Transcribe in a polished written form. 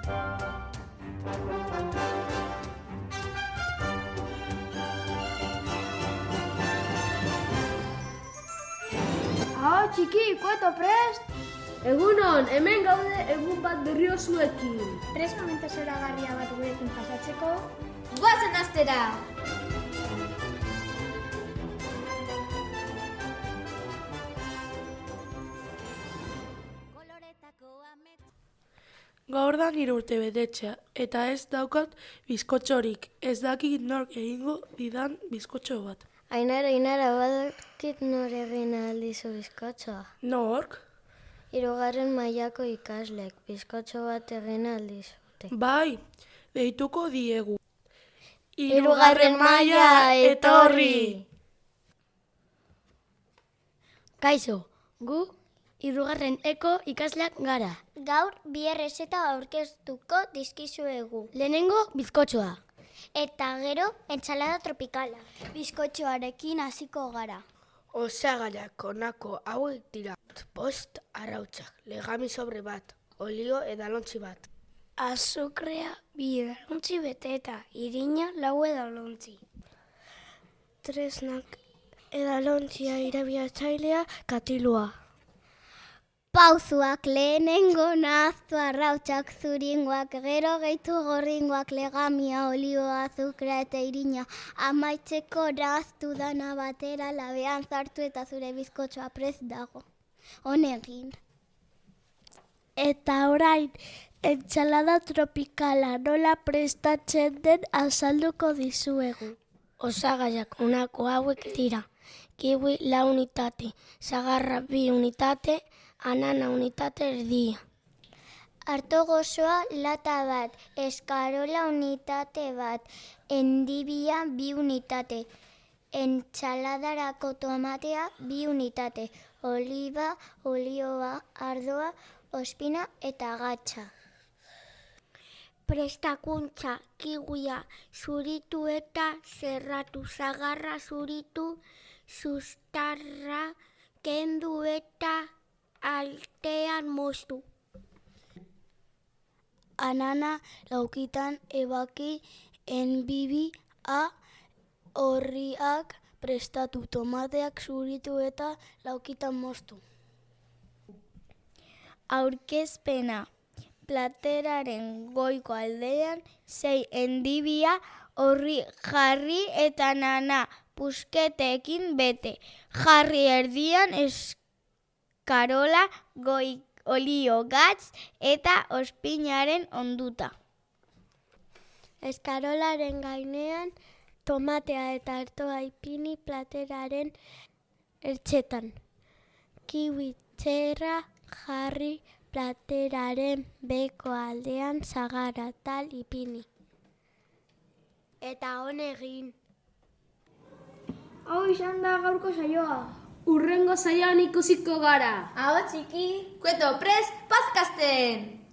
Aho, txiki, kueto prest? Egunon, hemen gaude egun bat berrio zuekin. Prest momentu zoragarria bat gurekin pasatzeko? Guazen astera! Gaur da nire urte betetzea, eta ez daukat bizkotxorik. Ez dakit nork egingo didan bizkotxo bat. Ainara, badakit nor egin aldizu bizkotxoa. Nork? 3. mailako ikaslek bizkotxo bat egin aldizute. Bai, deituko diegu. 3. maila etorri! Kaixo, gu 3. eko ikasleak gara. Gaur bi errezeta aurkeztuko dizkizuegu. Lehenengo bizkotxoa. Eta gero entsalada tropikala. Bizkotxoarekin hasiko gara. Osagaiak honako hauek dira. 5 arrautzak, legami sobre bat, olio edalontzi bat. Azukrea 2 edalontzi bete eta irina 4 edalontzi. Tresnak edalontzia irabiatzailea katilua. Pauzuak lehenengo nahaztu arrautzak zuringoak, gero gehitu gorringoak, legamia, olioa, azukrea eta irina. Amaitzeko nahaztu dana batera labean zartu eta zure bizkotxoa prest dago. Honegin. Eta orain, entsalada tropikala nola prestatzen den azalduko dizuegu. Osagaiak honako hauek dira. Kiwi 4 unitate, sagarra 2 unitate, anana unitate erdia. Arto gozoa lata bat, eskarola unitate bat, endibia 2 unitate, entsaladarako tomatea 2 unitate, oliba, olioa, ardoa, ospina eta gatza. Prestakuntza, kiwia zuritu eta zerratu, sagarra zuritu, sustarra kendu eta altean moztu. Anana laukitan ebaki enbibia horriak prestatu, tomateak zuritu eta laukitan moztu. Aurkezpena. Plateraren goiko aldean 6 endibia horri jarri eta nana pusketeekin bete. Jarri erdian eskarola, olio, gatz eta ospinaren onduta. Eskarolaren gainean tomatea eta artoa ipini plateraren ertzetan. Kiwi txerra jarri plateraren beko aldean sagarra tal ipini. Eta honegin. Hau izan da gaurko saioa. Urrengo saioan ikusiko gara. Aho txiki, kueto prest, pazkasten!